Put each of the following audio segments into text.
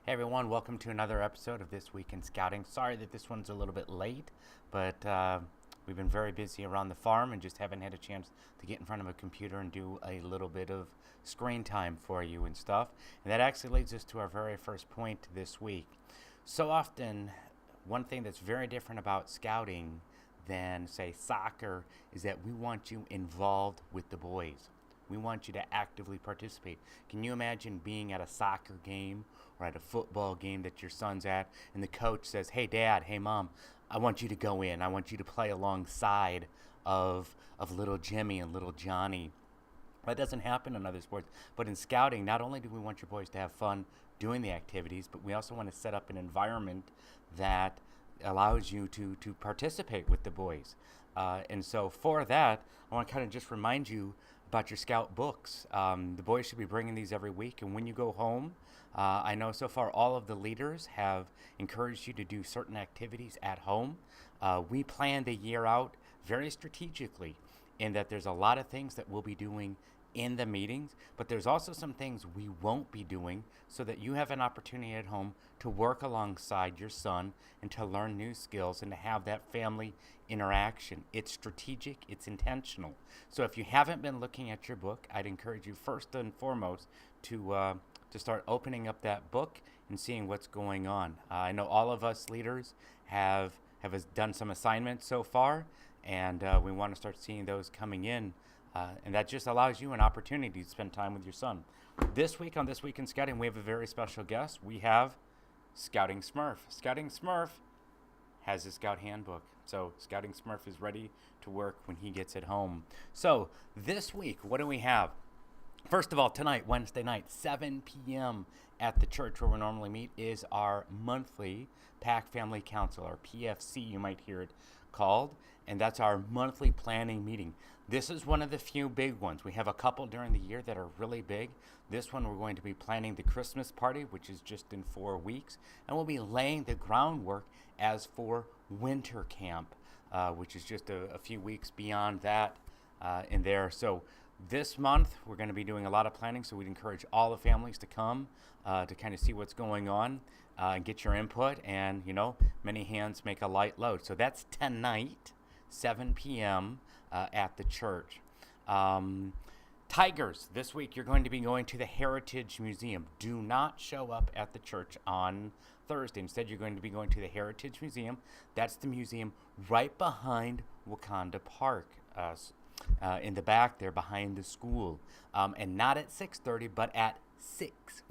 Hey everyone, welcome to another episode of This Week in Scouting. Sorry that this one's a little bit late, but we've been very busy around the farm and just haven't had a chance to get in front of a computer and do a little bit of screen time for you and stuff. And that actually leads us to our very first point this week. So often, one thing that's very different about scouting than, say, soccer is that we want you involved with the boys. We want you to actively participate. Can you imagine being at a soccer game or at a football game that your son's at, and the coach says, "Hey, Dad, hey, Mom, I want you to go in. I want you to play alongside of little Jimmy and little Johnny." That doesn't happen in other sports. But in scouting, not only do we want your boys to have fun doing the activities, but we also want to set up an environment that allows you to participate with the boys. And so for that, I want to kind of just remind you about your scout books. The boys should be bringing these every week. And when you go home, I know so far all of the leaders have encouraged you to do certain activities at home. We plan the year out very strategically in that there's a lot of things that we'll be doing in the meetings, but there's also some things we won't be doing so that you have an opportunity at home to work alongside your son and to learn new skills and to have that family interaction. It's strategic, it's intentional. So if you haven't been looking at your book, I'd encourage you first and foremost to start opening up that book and seeing what's going on. I know all of us leaders have done some assignments so far, and we want to start seeing those coming in. And that just allows you an opportunity to spend time with your son. This week on This Week in Scouting, we have a very special guest. We have Scouting Smurf. Scouting Smurf has a scout handbook. So Scouting Smurf is ready to work when he gets it home. So this week, what do we have? First of all, tonight, Wednesday night, 7 p.m. at the church where we normally meet is our monthly PAC Family Council, or PFC, you might hear it called. And that's our monthly planning meeting. This is one of the few big ones. We have a couple during the year that are really big. This one, we're going to be planning the Christmas party, which is just in 4 weeks. And we'll be laying the groundwork as for winter camp, which is just a few weeks beyond that in there. So this month, we're going to be doing a lot of planning, so we'd encourage all the families to come to kind of see what's going on and get your input. And, many hands make a light load. So that's tonight, 7 p.m. At the church. Tigers, this week you're going to be going to the Heritage Museum. Do not show up at the church on Thursday. Instead, you're going to be going to the Heritage Museum. That's the museum right behind Wakanda Park. In the back there behind the school, and not at 6:30 but at 6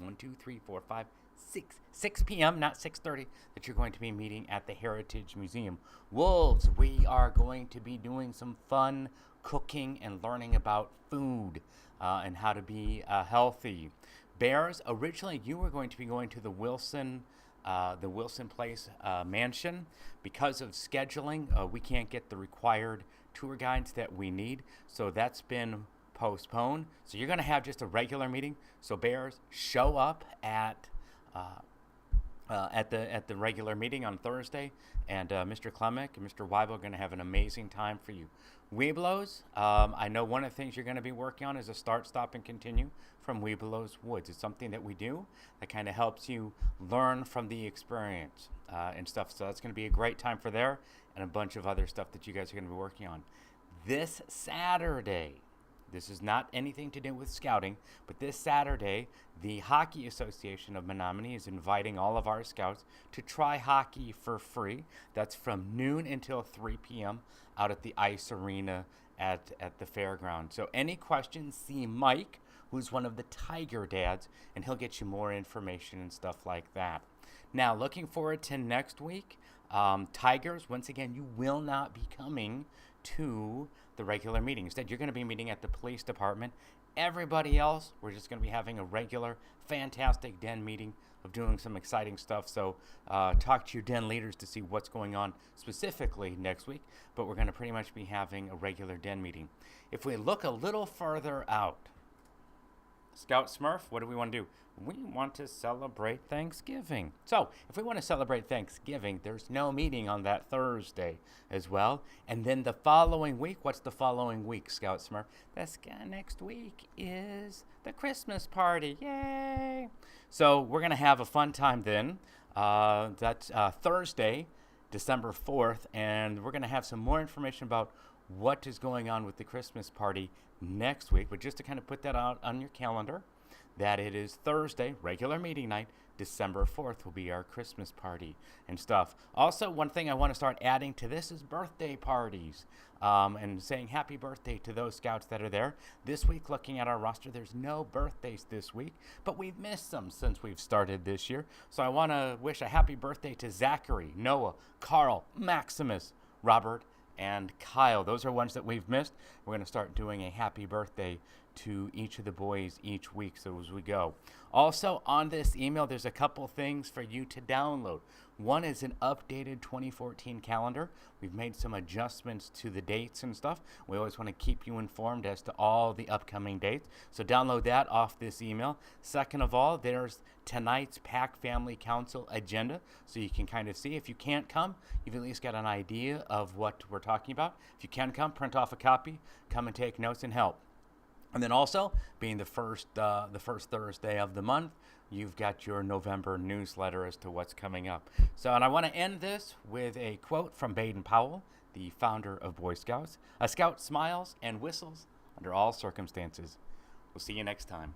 p.m. not 6:30 that you're going to be meeting at the Heritage Museum. Wolves, we are going to be doing some fun cooking and learning about food and how to be healthy. Bears, originally you were going to be going to the Wilson Place mansion. Because of scheduling, we can't get the required tour guides that we need, so that's been postponed. So you're going to have just a regular meeting. So Bears, show up at the regular meeting on Thursday, and Mr. Klemek and Mr. Weibel are going to have an amazing time for you. Webelos, I know one of the things you're going to be working on is a start, stop, and continue from Webelos Woods. It's something that we do that kind of helps you learn from the experience and stuff. So that's going to be a great time for there, and a bunch of other stuff that you guys are going to be working on. This Saturday, this is not anything to do with scouting, but this Saturday, the Hockey Association of Menominee is inviting all of our scouts to try hockey for free. That's from noon until 3 p.m. out at the ice arena at the fairground. So any questions, see Mike, who's one of the Tiger dads, and he'll get you more information and stuff like that. Now, looking forward to next week. Tigers, once again, you will not be coming to the regular meeting. Instead, you're going to be meeting at the police department. Everybody else, we're just going to be having a regular, fantastic den meeting of doing some exciting stuff. So talk to your den leaders to see what's going on specifically next week. But we're going to pretty much be having a regular den meeting. If we look a little further out, Scout Smurf, what do we want to do? We want to celebrate Thanksgiving. So, if we want to celebrate Thanksgiving, there's no meeting on that Thursday as well. And then the following week, what's the following week, Scout Smurf? Next week is the Christmas party. Yay! So, we're going to have a fun time then. That's Thursday, December 4th, and we're going to have some more information about what is going on with the Christmas party next week. But just to kind of put that out on your calendar, that it is Thursday, regular meeting night, December 4th will be our Christmas party and stuff. Also, one thing I want to start adding to this is birthday parties, and saying happy birthday to those scouts that are there. This week, looking at our roster, there's no birthdays this week, but we've missed some since we've started this year. So I want to wish a happy birthday to Zachary, Noah, Carl, Maximus, Robert, and Kyle. Those are ones that we've missed. We're going to start doing a happy birthday to each of the boys each week so as we go. Also, on this email, there's a couple things for you to download. One is an updated 2014 calendar. We've made some adjustments to the dates and stuff. We always want to keep you informed as to all the upcoming dates. So download that off this email. Second of all, there's tonight's PAC Family Council agenda. So you can kind of see, if you can't come, you've at least got an idea of what we're talking about. If you can come, print off a copy, come and take notes and help. And then also, being the first Thursday of the month, you've got your November newsletter as to what's coming up. So, and I want to end this with a quote from Baden Powell, the founder of Boy Scouts. A scout smiles and whistles under all circumstances. We'll see you next time.